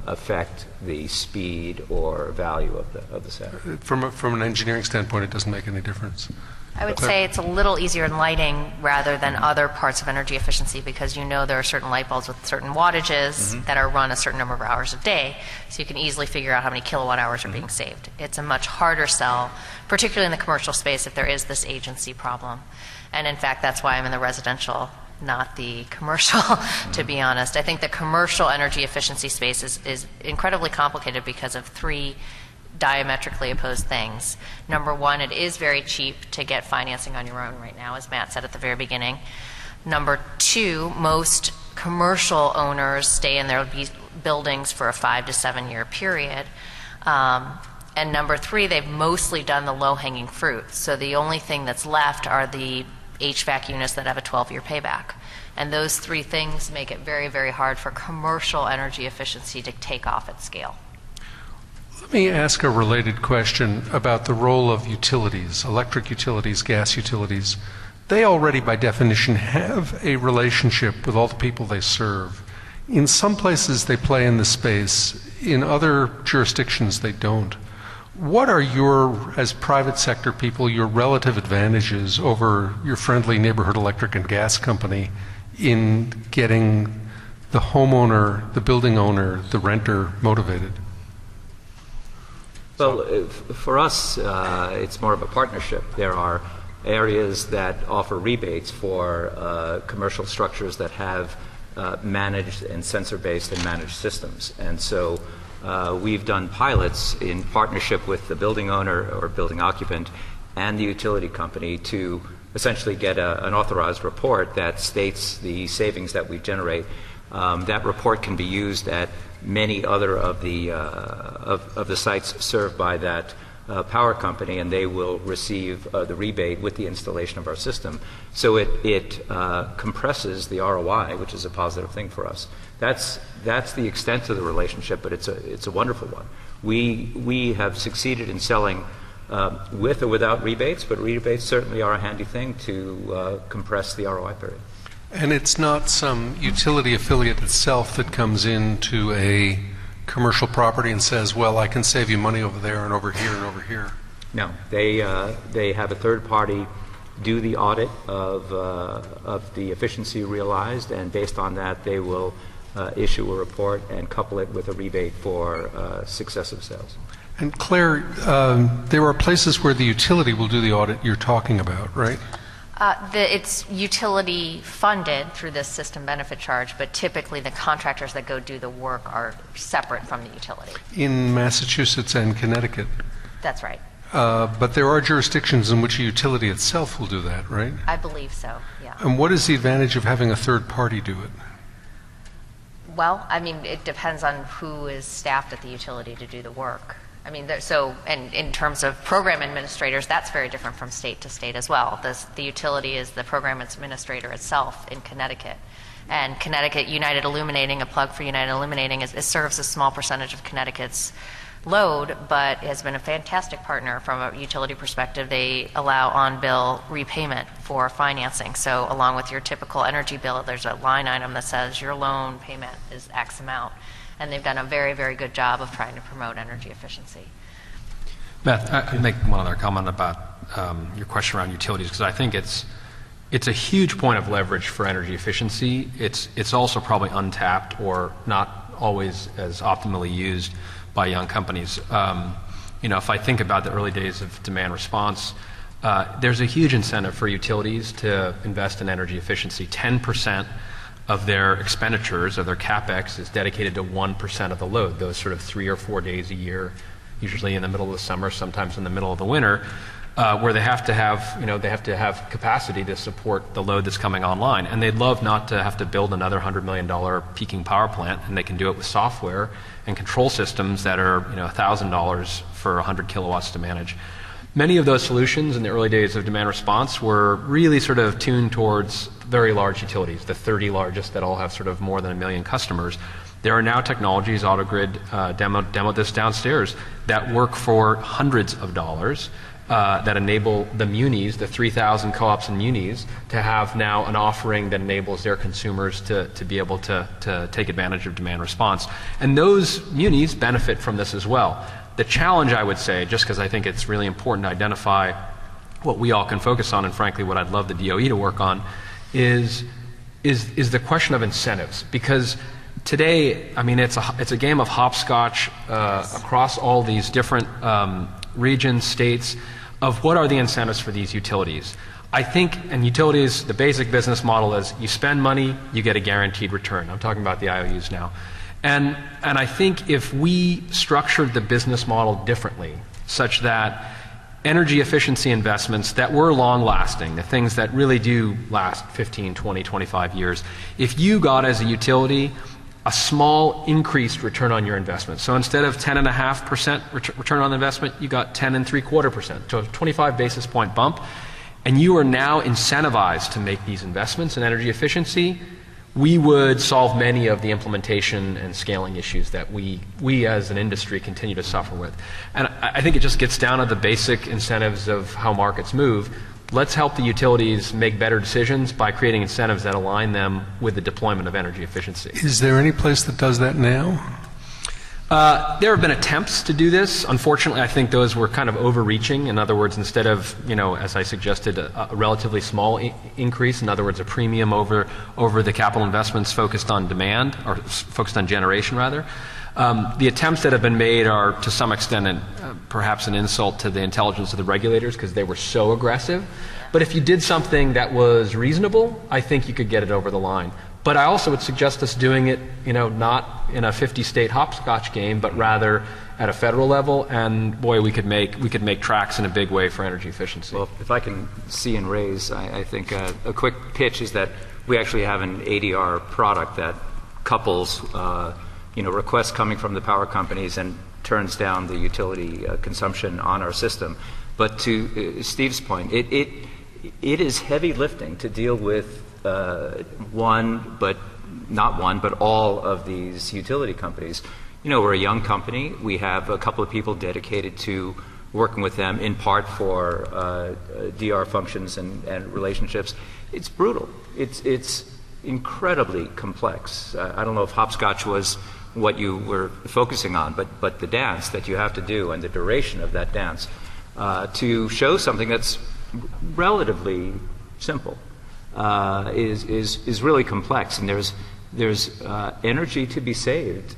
affect the speed or value of the set. From an engineering standpoint, it doesn't make any difference. I would say it's a little easier in lighting rather than other parts of energy efficiency, because there are certain light bulbs with certain wattages that are run a certain number of hours a day, so you can easily figure out how many kilowatt hours are being saved. It's a much harder sell, particularly in the commercial space, if there is this agency problem. And in fact, that's why I'm in the residential, not the commercial, to be honest. I think the commercial energy efficiency space is incredibly complicated because of three diametrically opposed things. Number one, it is very cheap to get financing on your own right now, as Matt said at the very beginning. Number two, most commercial owners stay in their buildings for a 5 to 7 year period. And number three, they've mostly done the low-hanging fruit. So the only thing that's left are the HVAC units that have a 12-year payback. And those three things make it very, very hard for commercial energy efficiency to take off at scale. Let me ask a related question about the role of utilities, electric utilities, gas utilities. They already, by definition, have a relationship with all the people they serve. In some places, they play in the space. In other jurisdictions, they don't. What are as private sector people, your relative advantages over your friendly neighborhood electric and gas company in getting the homeowner, the building owner, the renter motivated? Well, for us, it's more of a partnership. There are areas that offer rebates for commercial structures that have managed and sensor-based and managed systems. And so we've done pilots in partnership with the building owner or building occupant and the utility company to essentially get an authorized report that states the savings that we generate. That report can be used at many other of the sites served by that power company, and they will receive the rebate with the installation of our system. So it compresses the ROI, which is a positive thing for us. That's the extent of the relationship, but it's a wonderful one. We have succeeded in selling with or without rebates, but rebates certainly are a handy thing to compress the ROI period. And it's not some utility affiliate itself that comes into a commercial property and says, well, I can save you money over there and over here and over here? No, they have a third party do the audit of the efficiency realized, and based on that, they will issue a report and couple it with a rebate for successive sales. And Claire, there are places where the utility will do the audit you're talking about, right? It's utility funded through this system benefit charge, but typically the contractors that go do the work are separate from the utility. In Massachusetts and Connecticut. That's right. But there are jurisdictions in which a utility itself will do that, right? I believe so, yeah. And what is the advantage of having a third party do it? Well, I mean, it depends on who is staffed at the utility to do the work. I mean, and in terms of program administrators, that's very different from state to state as well. The utility is the program administrator itself in Connecticut. And Connecticut United Illuminating, a plug for United Illuminating, it serves a small percentage of Connecticut's load, but has been a fantastic partner from a utility perspective. They allow on-bill repayment for financing. So along with your typical energy bill, there's a line item that says your loan payment is X amount. And they've done a very, very good job of trying to promote energy efficiency. Beth, I can make one other comment about your question around utilities, because I think it's a huge point of leverage for energy efficiency. It's also probably untapped or not always as optimally used by young companies. If I think about the early days of demand response, there's a huge incentive for utilities to invest in energy efficiency. 10% of their expenditures, of their CapEx, is dedicated to 1% of the load, those sort of 3 or 4 days a year, usually in the middle of the summer, sometimes in the middle of the winter, where they have to have capacity to support the load that's coming online. And they'd love not to have to build another $100 million peaking power plant, and they can do it with software and control systems that are $1,000 for 100 kilowatts to manage. Many of those solutions in the early days of demand response were really sort of tuned towards very large utilities, the 30 largest that all have sort of more than 1 million customers. There are now technologies, AutoGrid demoed this downstairs, that work for hundreds of dollars that enable the munis, the 3,000 co-ops and munis, to have now an offering that enables their consumers to be able to take advantage of demand response. And those munis benefit from this as well. The challenge, I would say, just because I think it's really important to identify what we all can focus on, and frankly what I'd love the DOE to work on, is the question of incentives. Because today, I mean, it's a game of hopscotch across all these different regions, states, of what are the incentives for these utilities. I think in utilities, the basic business model is you spend money, you get a guaranteed return. I'm talking about the IOUs now. And I think if we structured the business model differently, such that energy efficiency investments that were long-lasting, the things that really do last 15, 20, 25 years, if you got as a utility a small increased return on your investment. So instead of 10.5% return on investment, you got 10.75%, so a 25 basis point bump, and you are now incentivized to make these investments in energy efficiency, we would solve many of the implementation and scaling issues that we as an industry continue to suffer with. And I think it just gets down to the basic incentives of how markets move. Let's help the utilities make better decisions by creating incentives that align them with the deployment of energy efficiency. Is there any place that does that now? There have been attempts to do this. Unfortunately, I think those were kind of overreaching. In other words, instead of, as I suggested, a relatively small increase, in other words, a premium over the capital investments focused on demand, or focused on generation, rather. The attempts that have been made are, to some extent, perhaps an insult to the intelligence of the regulators because they were so aggressive. But if you did something that was reasonable, I think you could get it over the line. But I also would suggest us doing it, not in a 50-state hopscotch game, but rather at a federal level. And boy, we could make tracks in a big way for energy efficiency. Well, if I can see and raise, I think a quick pitch is that we actually have an ADR product that couples, requests coming from the power companies and turns down the utility consumption on our system. But to Steve's point, it is heavy lifting to deal with but all of these utility companies. We're a young company. We have a couple of people dedicated to working with them, in part for DR functions and relationships. It's brutal. It's incredibly complex. I don't know if hopscotch was what you were focusing on, but the dance that you have to do and the duration of that dance to show something that's relatively simple is really complex, and there's energy to be saved,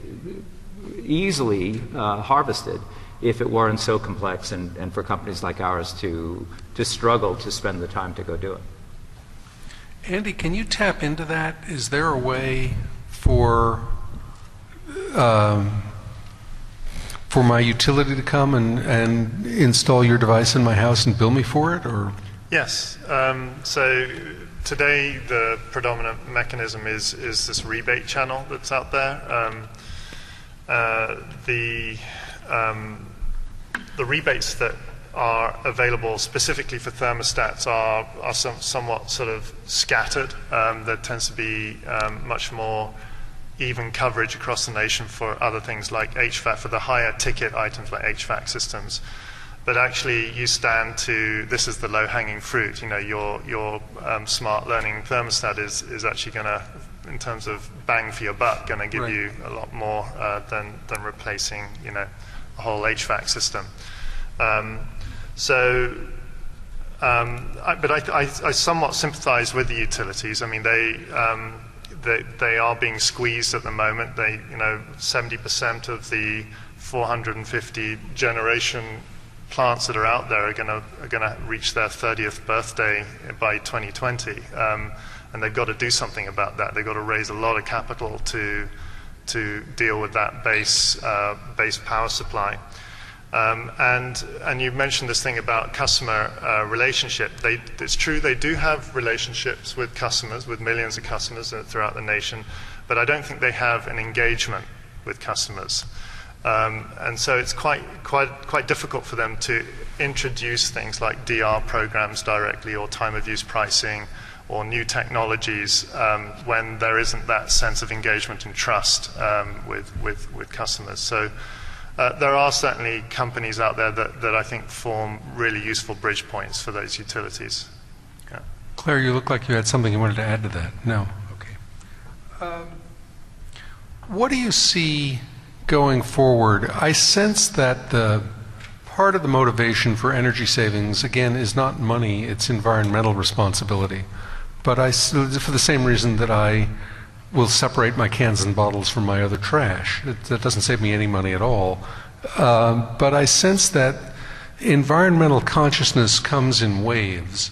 easily harvested, if it weren't so complex, and for companies like ours to struggle to spend the time to go do it. Andy, can you tap into that? Is there a way for my utility to come and install your device in my house and bill me for it, or? Yes. So today the predominant mechanism is this rebate channel that's out there. The rebates that are available specifically for thermostats are somewhat sort of scattered. There tends to be much more even coverage across the nation for other things like HVAC, for the higher ticket items like HVAC systems. But actually you stand to, this is the low-hanging fruit, you know, your smart learning thermostat is actually going to, in terms of bang for your buck, going to give you a lot more than replacing, you know, a whole HVAC system. But I somewhat sympathize with the utilities. I mean, they are being squeezed at the moment. 70% of the 450 generation plants that are out there are going to reach their 30th birthday by 2020, and they've got to do something about that. They've got to raise a lot of capital to deal with that base power supply. And you mentioned this thing about customer relationship. It's true, they do have relationships with customers, with millions of customers throughout the nation, but I don't think they have an engagement with customers. And so it's quite difficult for them to introduce things like DR programs directly, or time of use pricing, or new technologies when there isn't that sense of engagement and trust with customers. So there are certainly companies out there that I think form really useful bridge points for those utilities. Yeah. Claire, you look like you had something you wanted to add to that. No? Okay. What do you see going forward? I sense that the part of the motivation for energy savings, again, is not money, it's environmental responsibility. But for the same reason that I will separate my cans and bottles from my other trash. That doesn't save me any money at all. But I sense that environmental consciousness comes in waves.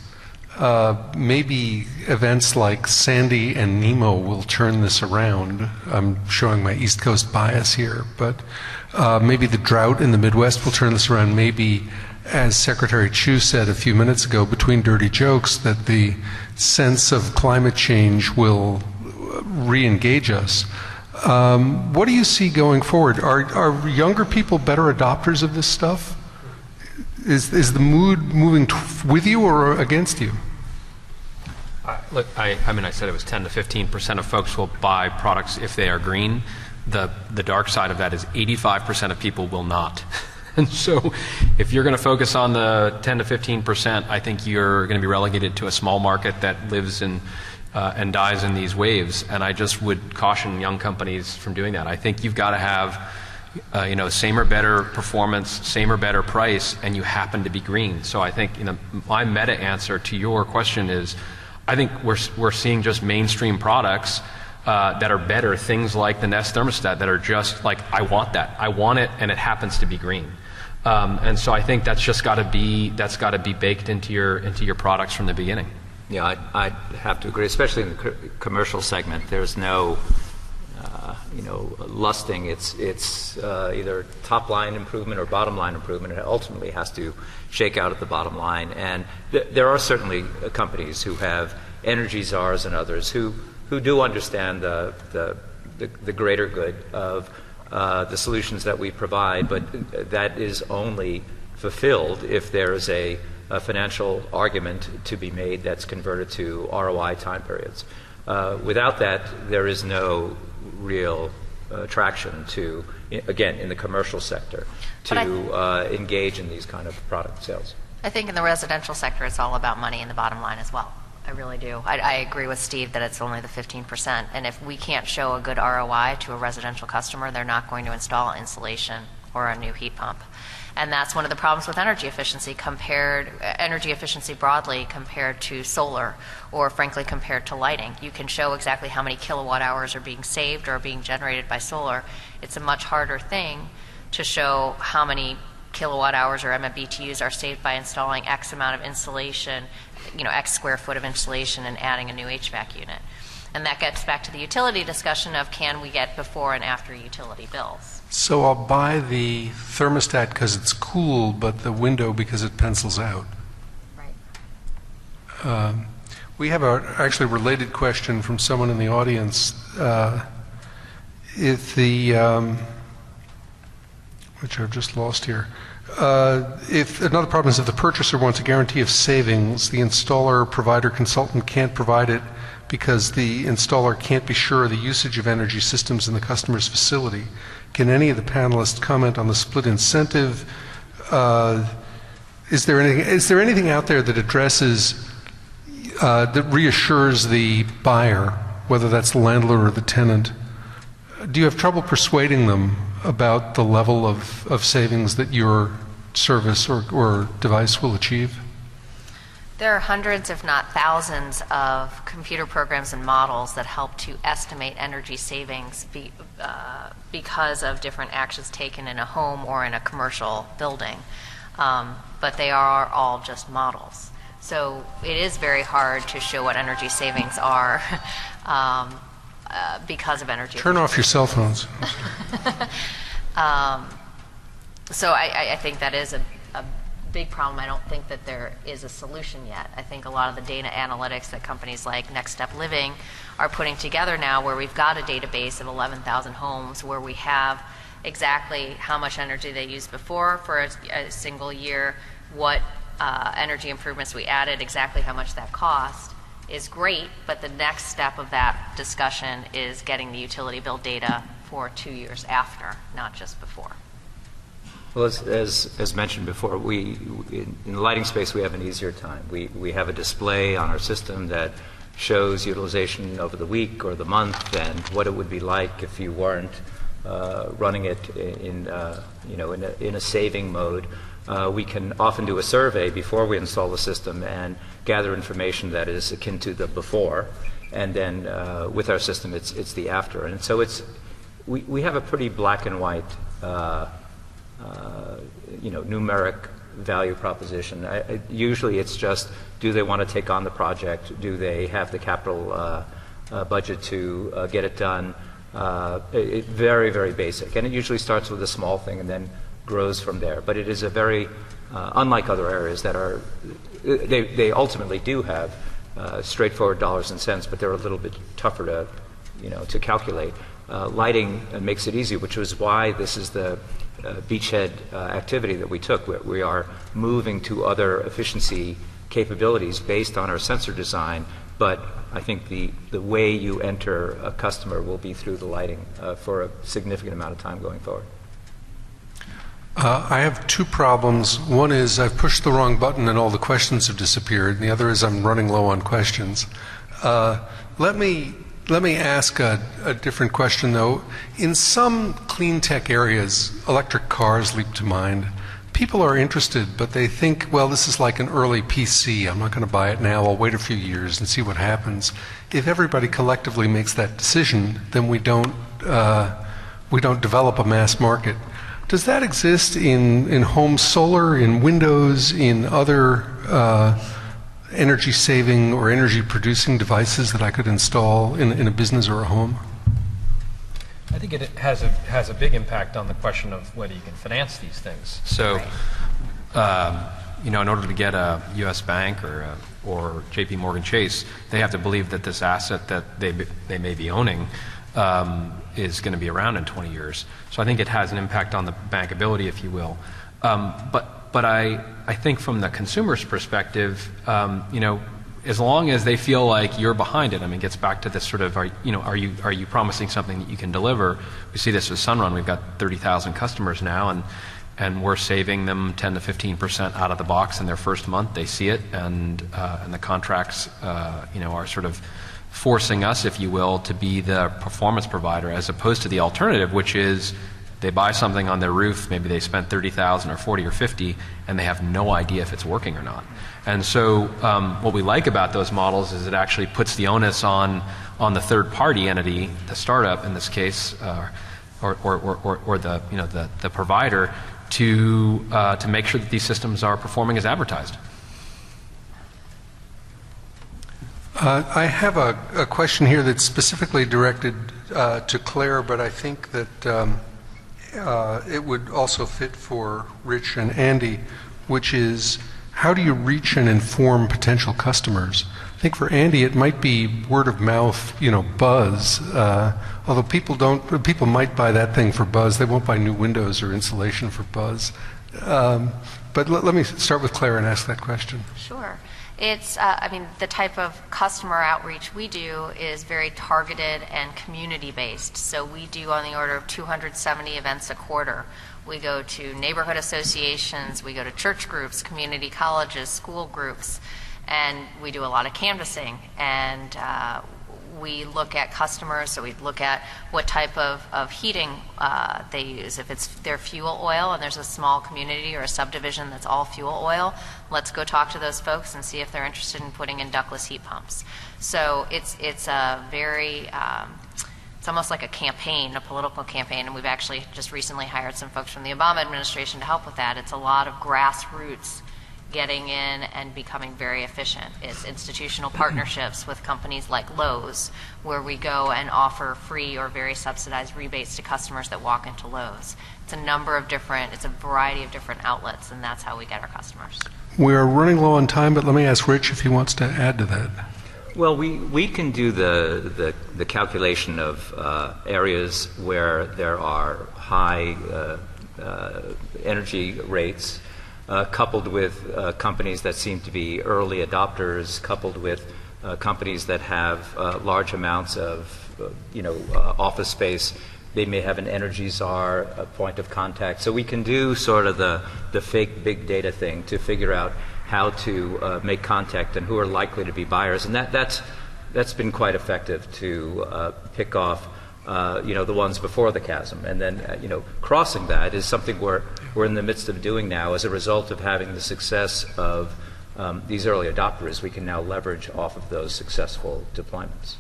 Maybe events like Sandy and Nemo will turn this around. I'm showing my East Coast bias here, but maybe the drought in the Midwest will turn this around. Maybe, as Secretary Chu said a few minutes ago, between dirty jokes, that the sense of climate change will re-engage us. What do you see going forward? Are younger people better adopters of this stuff? Is the mood moving with you or against you? Look, I mean, I said it was 10 to 15% of folks will buy products if they are green. The dark side of that is 85% of people will not. And so if you're going to focus on the 10 to 15%, I think you're going to be relegated to a small market that lives in and dies in these waves. And I just would caution young companies from doing that. I think you've got to have same or better performance, same or better price, and you happen to be green. So I think my meta answer to your question is, I think we're seeing just mainstream products that are better, things like the Nest thermostat that are just like, I want that, I want it, and it happens to be green. And so I think that's got to be baked into your products from the beginning. Yeah, I'd have to agree, especially in the commercial segment. There's no lusting. It's either top line improvement or bottom line improvement. It ultimately has to shake out at the bottom line. And there are certainly companies who have energy czars and others who do understand the greater good of the solutions that we provide, but that is only fulfilled if there is a financial argument to be made that's converted to ROI time periods. Without that, there is no real traction to, again, in the commercial sector, to engage in these kind of product sales. I think in the residential sector, it's all about money in the bottom line as well. I really do. I agree with Steve that it's only the 15%. And if we can't show a good ROI to a residential customer, they're not going to install insulation or a new heat pump. And that's one of the problems with energy efficiency broadly compared to solar, or frankly compared to lighting. You can show exactly how many kilowatt hours are being saved or being generated by solar. It's a much harder thing to show how many kilowatt hours or MMBTUs are saved by installing X amount of insulation, X square foot of insulation, and adding a new HVAC unit. And that gets back to the utility discussion of, can we get before and after utility bills? So I'll buy the thermostat because it's cool, but the window because it pencils out. Right. We have a actually related question from someone in the audience. If the which I've just lost here. If another problem is if the purchaser wants a guarantee of savings, the installer, provider, consultant can't provide it because the installer can't be sure of the usage of energy systems in the customer's facility. Can any of the panelists comment on the split incentive? Is there anything out there that addresses, that reassures the buyer, whether that's the landlord or the tenant? Do you have trouble persuading them about the level of savings that your service or device will achieve? There are hundreds, if not thousands, of computer programs and models that help to estimate energy savings because of different actions taken in a home or in a commercial building. But they are all just models. So it is very hard to show what energy savings are because of energy. Turn off your cell phones. So I think that is a big problem. I don't think that there is a solution yet. I think a lot of the data analytics that companies like Next Step Living are putting together now, where we've got a database of 11,000 homes where we have exactly how much energy they used before for a single year, what energy improvements we added, exactly how much that cost, is great. But the next step of that discussion is getting the utility bill data for 2 years after, not just before. Well, as mentioned before, in the lighting space, we have an easier time. We have a display on our system that shows utilization over the week or the month and what it would be like if you weren't running it in a saving mode. We can often do a survey before we install the system and gather information that is akin to the before, and then with our system, it's the after. And so we have a pretty black and white numeric value proposition. Usually it's just, do they want to take on the project? Do they have the capital budget to get it done? Very, very basic. And it usually starts with a small thing and then grows from there. But it is a very, unlike other areas that are, they ultimately do have straightforward dollars and cents, but they're a little bit tougher to calculate. Lighting makes it easy, which was why this is the beachhead activity that we took. We are moving to other efficiency capabilities based on our sensor design, but I think the way you enter a customer will be through the lighting for a significant amount of time going forward. I have two problems. One is I've pushed the wrong button and all the questions have disappeared, and the other is I'm running low on questions. Let me ask a different question, though. In some clean tech areas, electric cars leap to mind. People are interested, but they think, well, this is like an early PC. I'm not going to buy it now. I'll wait a few years and see what happens. If everybody collectively makes that decision, then we don't develop a mass market. Does that exist in home solar, in windows, in other energy saving or energy producing devices that I could install in a business or a home? I think it has a big impact on the question of whether you can finance these things. So, in order to get a U.S. bank or J.P. Morgan Chase, they have to believe that this asset that they may be owning is going to be around in 20 years. So I think it has an impact on the bankability, if you will. But I think from the consumer's perspective, as long as they feel like you're behind it, I mean, it gets back to this sort of, are you promising something that you can deliver? We see this with Sunrun. We've got 30,000 customers now, and we're saving them 10 to 15% out of the box in their first month. They see it, and the contracts, are sort of forcing us, if you will, to be the performance provider, as opposed to the alternative, which is they buy something on their roof, maybe they spent $30,000 or $40 or $50, and they have no idea if it's working or not. And so what we like about those models is it actually puts the onus on the third-party entity, the startup in this case, or the provider, to make sure that these systems are performing as advertised. I have a question here that's specifically directed to Claire, but I think that it would also fit for Rich and Andy, which is, how do you reach and inform potential customers? I think for Andy it might be word of mouth, buzz. Although people might buy that thing for buzz. They won't buy new windows or insulation for buzz. But let me start with Claire and ask that question. Sure. It's, the type of customer outreach we do is very targeted and community-based. So we do on the order of 270 events a quarter. We go to neighborhood associations, we go to church groups, community colleges, school groups, and we do a lot of canvassing. And we look at customers, so we look at what type of heating they use. If it's their fuel oil and there's a small community or a subdivision that's all fuel oil, let's go talk to those folks and see if they're interested in putting in ductless heat pumps. So it's a very, it's almost like a campaign, a political campaign, and we've actually just recently hired some folks from the Obama administration to help with that. It's a lot of grassroots getting in and becoming very efficient. It's institutional partnerships with companies like Lowe's, where we go and offer free or very subsidized rebates to customers that walk into Lowe's. It's a variety of different outlets, and that's how we get our customers. We're running low on time, but let me ask Rich if he wants to add to that. Well, we can do the calculation of areas where there are high energy rates, coupled with companies that seem to be early adopters, coupled with companies that have large amounts of office space. They may have an energy czar, a point of contact. So we can do sort of the fake big data thing to figure out how to make contact and who are likely to be buyers. And that's been quite effective to pick off the ones before the chasm. And then, crossing that is something we're in the midst of doing now as a result of having the success of these early adopters. We can now leverage off of those successful deployments.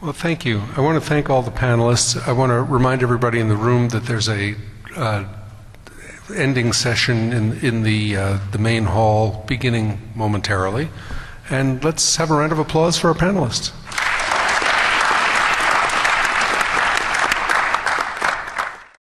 Well, thank you. I want to thank all the panelists. I want to remind everybody in the room that there's a ending session in the main hall beginning momentarily. And let's have a round of applause for our panelists.